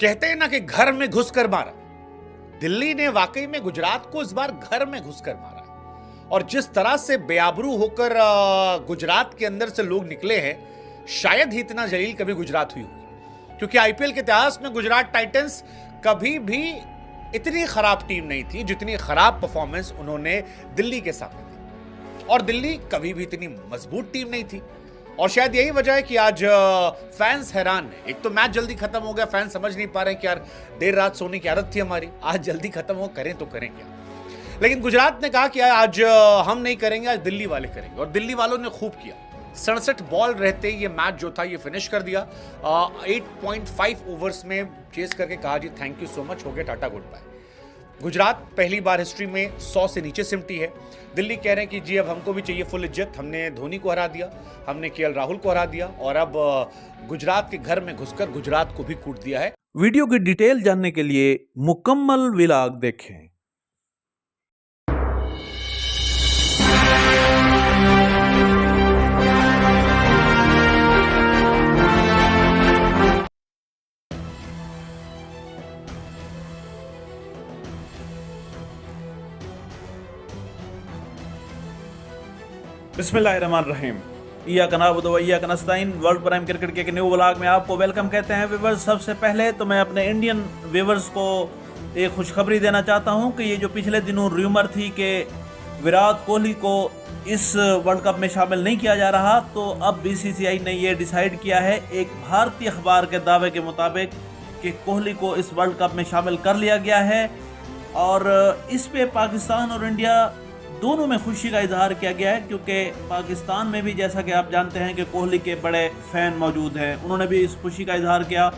कहते हैं ना कि घर में घुसकर मारा। दिल्ली ने वाकई में गुजरात को इस बार घर में घुसकर मारा और जिस तरह से बेआबरू होकर गुजरात के अंदर से लोग निकले हैं, शायद ही इतना जलील कभी गुजरात हुई होगी, क्योंकि आईपीएल के इतिहास में गुजरात टाइटंस कभी भी इतनी खराब टीम नहीं थी जितनी खराब परफॉर्मेंस उन्होंने दिल्ली के सामने दी। और दिल्ली कभी भी इतनी मजबूत टीम नहीं थी और शायद यही वजह है कि आज फैंस हैरान है। एक तो मैच जल्दी खत्म हो गया, फैंस समझ नहीं पा रहे कि यार देर रात सोने की आदत थी हमारी, आज जल्दी खत्म हो, करें तो करें क्या। लेकिन गुजरात ने कहा कि आज हम नहीं करेंगे, आज दिल्ली वाले करेंगे और दिल्ली वालों ने खूब किया। 67 बॉल रहते ही ये मैच जो था ये फिनिश कर दिया। 8.5 ओवर्स में चेस करके कहा जी थैंक यू सो मच, हो गया टाटा गुड बाय। गुजरात पहली बार हिस्ट्री में 100 से नीचे सिमटी है। दिल्ली कह रहे हैं कि जी अब हमको भी चाहिए फुल इज्जत, हमने धोनी को हरा दिया, हमने केएल राहुल को हरा दिया और अब गुजरात के घर में घुसकर गुजरात को भी कूट दिया है। वीडियो की डिटेल जानने के लिए मुकम्मल व्लॉग देखें। बिस्मिल्लाहिर्रहमानिर्रहीम। इय्याका नअबुदु व इय्याका नस्तईन। वर्ल्ड प्राइम क्रिकेट के एक न्यू व्लॉग में आपको वेलकम कहते हैं व्यूवर्स। सबसे पहले तो मैं अपने इंडियन व्यूवर्स को एक खुशखबरी देना चाहता हूं कि ये जो पिछले दिनों र्यूमर थी कि विराट कोहली को इस वर्ल्ड कप में शामिल नहीं किया जा रहा, तो अब बीसीसीआई ने ये डिसाइड किया है एक भारतीय अखबार के दावे के मुताबिक कि कोहली को इस वर्ल्ड कप में शामिल कर लिया गया है और इस पे पाकिस्तान और इंडिया दोनों में खुशी का इजहार किया गया है, क्योंकि पाकिस्तान में भी जैसा कि आप जानते हैं कि कोहली के बड़े फ़ैन मौजूद हैं। उन्होंने भी इस खुशी का इजहार किया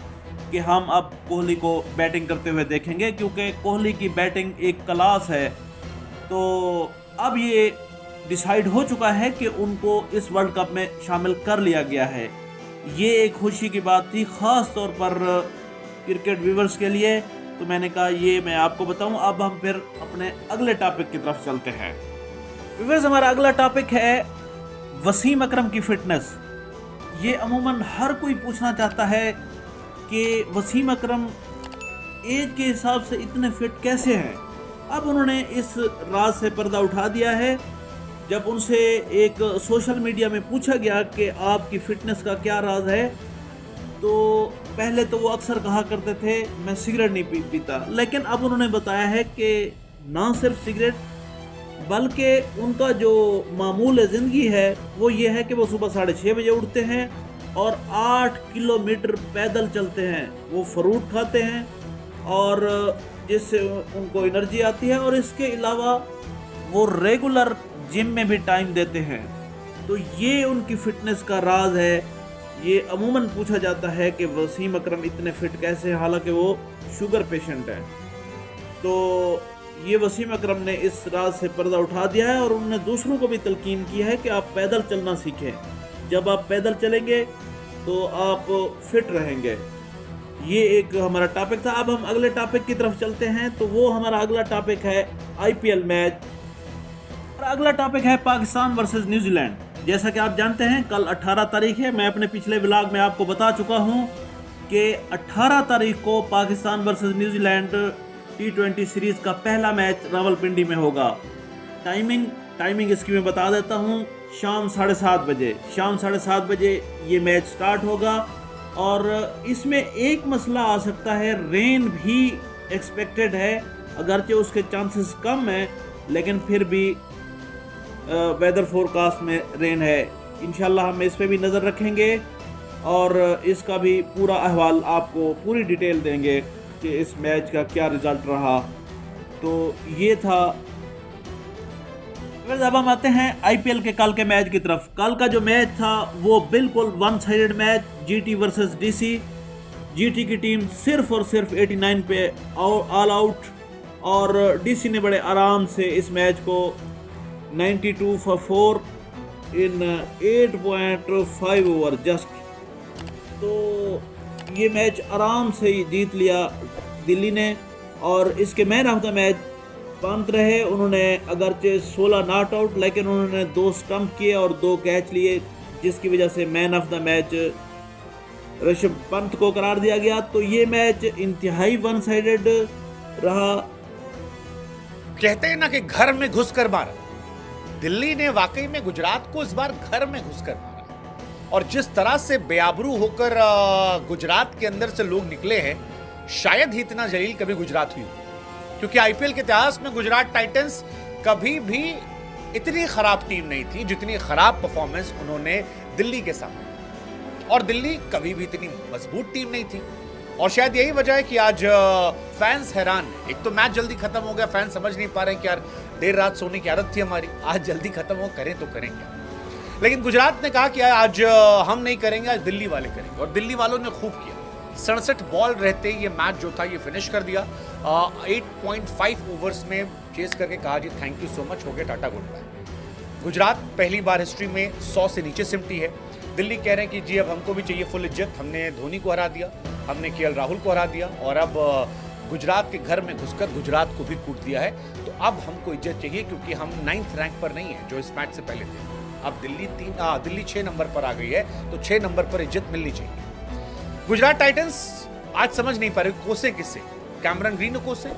कि हम अब कोहली को बैटिंग करते हुए देखेंगे, क्योंकि कोहली की बैटिंग एक क्लास है। तो अब ये डिसाइड हो चुका है कि उनको इस वर्ल्ड कप में शामिल कर लिया गया है। ये एक खुशी की बात थी ख़ास तौर पर क्रिकेट व्यूवर्स के लिए, तो मैंने कहा ये मैं आपको बताऊं। अब हम फिर अपने अगले टॉपिक की तरफ चलते हैं। व्यूअर्स, हमारा अगला टॉपिक है वसीम अकरम की फिटनेस। ये अमूमन हर कोई पूछना चाहता है कि वसीम अकरम एज के हिसाब से इतने फिट कैसे हैं। अब उन्होंने इस राज से पर्दा उठा दिया है। जब उनसे एक सोशल मीडिया में पूछा गया कि आपकी फिटनेस का क्या राज है, तो पहले तो वो अक्सर कहा करते थे मैं सिगरेट नहीं पीता, लेकिन अब उन्होंने बताया है कि ना सिर्फ सिगरेट बल्कि उनका जो मामूल ज़िंदगी है वो ये है कि वो सुबह 6:30 बजे उठते हैं और 8 किलोमीटर पैदल चलते हैं। वो फ्रूट खाते हैं और जिससे उनको एनर्जी आती है और इसके अलावा वो रेगुलर जिम में भी टाइम देते हैं। तो ये उनकी फ़िटनेस का राज है। ये अमूमन पूछा जाता है कि वसीम अकरम इतने फिट कैसे हैं, हालांकि वो शुगर पेशेंट हैं। तो ये वसीम अकरम ने इस राज से पर्दा उठा दिया है और उन्होंने दूसरों को भी तलकीन की है कि आप पैदल चलना सीखें। जब आप पैदल चलेंगे तो आप फिट रहेंगे। ये एक हमारा टॉपिक था। अब हम अगले टॉपिक की तरफ चलते हैं। तो वो हमारा अगला टॉपिक है आईपीएल मैच और अगला टॉपिक है पाकिस्तान वर्सेस न्यूजीलैंड। जैसा कि आप जानते हैं कल 18 तारीख है। मैं अपने पिछले व्लॉग में आपको बता चुका हूं कि 18 तारीख को Pakistan versus New Zealand T20 series का पहला मैच रावलपिंडी में होगा। टाइमिंग इसकी मैं बता देता हूं। शाम 7:30 बजे, शाम 7:30 बजे ये मैच स्टार्ट होगा और इसमें एक मसला आ सकता है, रेन भी एक्सपेक्टेड है। अगरचे उसके चांसेस कम हैं, लेकिन फिर भी वेदर फोरकास्ट में रेन है। इंशाल्लाह हम इस पे भी नज़र रखेंगे और इसका भी पूरा अहवाल आपको पूरी डिटेल देंगे कि इस मैच का क्या रिज़ल्ट रहा। तो ये था। अब हम आते हैं आईपीएल के कल के मैच की तरफ। कल का जो मैच था वो बिल्कुल one sided match, GT versus DC. GT की टीम सिर्फ और सिर्फ 89 पे ऑल आउट और डीसी ने बड़े आराम से इस मैच को 92 for 4 इन 8.5 ओवर जस्ट। तो ये मैच आराम से जीत लिया दिल्ली ने और इसके man of the match Pant रहे। उन्होंने अगरचे 16 नॉट आउट, लेकिन उन्होंने 2 स्टंप किए और 2 कैच लिए, जिसकी वजह से man of the match Rishabh Pant को करार दिया गया। तो ये मैच इंतहाई वन साइडेड रहा। कहते हैं ना कि घर में घुसकर मारा, दिल्ली ने वाकई में गुजरात को इस बार घर में घुसकर मारा। और जिस तरह से बेआबरू होकर गुजरात के अंदर से लोग निकले हैं, शायद ही इतना जलील कभी गुजरात हुई हो। क्योंकि आईपीएल के इतिहास में गुजरात टाइटंस कभी भी इतनी खराब टीम नहीं थी जितनी खराब परफॉर्मेंस उन्होंने दिल्ली के सामने। और दिल्ली कभी भी इतनी मजबूत टीम नहीं थी। और शायद यही वजह है कि आज फैंस हैरान हैं। एक तो मैच जल्दी खत्म हो गया, फैंस समझ नहीं पा रहे हैं कि यार देर रात सोने की आदत थी हमारी, आज जल्दी खत्म हो, करें तो करें क्या। लेकिन गुजरात ने कहा कि आज हम नहीं करेंगे, आज दिल्ली वाले करेंगे। और दिल्ली वालों ने खूब किया। 67 बॉल रहते ही ये मैच जो था ये फिनिश कर दिया। 8.5 ओवर्स में चेस करके कहा जी थैंक यू सो मच, हो गया, टाटा गुड बाय। गुजरात पहली बार हिस्ट्री में 100 से नीचे सिमटी है। दिल्ली कह रहे हैं कि जी अब हमको भी चाहिए फुल इज्जत, हमने धोनी को हरा दिया, हमने केएल राहुल को हरा दिया और अब गुजरात के घर में घुसकर गुजरात को भी कूट दिया है। तो अब हमको इज्जत चाहिए क्योंकि हम 9th रैंक पर नहीं है जो इस मैच से पहले थे। अब दिल्ली 6 नंबर पर आ गई है, तो 6 नंबर पर इज्जत मिलनी चाहिए। गुजरात टाइटंस आज समझ नहीं पा रहे कोसे किससे, कैमरन ग्रीन को कोसे।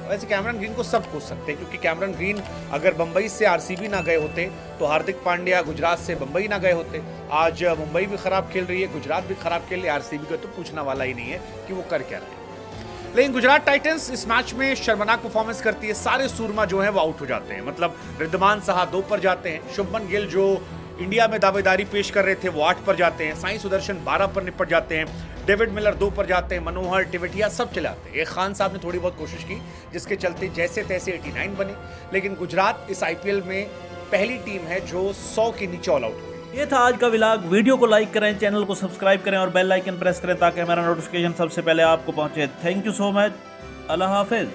वैसे कैमरन ग्रीन को सब कोस सकते हैं क्योंकि कैमरन ग्रीन अगर बंबई से आरसीबी ना गए होते तो हार्दिक पांड्या गुजरात से बंबई ना गए होते। आज मुंबई भी खराब खेल रही है, गुजरात भी खराब खेल रही है, आरसीबी का तो पूछना वाला ही नहीं है कि वो कर क्या रहे हैं। लेकिन गुजरात टाइटंस इस मैच में शर्मनाक परफॉर्मेंस करती है। सारे सूरमा जो है वो आउट हो जाते हैं। मतलब रिद्धमान साहा 2 पर जाते हैं, शुभमन गिल जो इंडिया में दावेदारी पेश कर रहे थे वो 8 पर जाते हैं, साई सुदर्शन 12 पर निपट जाते हैं, डेविड मिलर 2 पर जाते हैं, मनोहर टिवेटिया सब चले आते हैं। एक खान साहब ने थोड़ी बहुत कोशिश की जिसके चलते जैसे तैसे 89 बने। लेकिन गुजरात इस आईपीएल में पहली टीम है जो 100 के नीचे ऑल आउट हुई। ये था आज का व्लॉग। वीडियो को लाइक करें, चैनल को सब्सक्राइब करें और बेल आइकन प्रेस करें ताकि हमारा नोटिफिकेशन सबसे पहले आपको पहुंचे। Thank you so much. Allah Hafiz.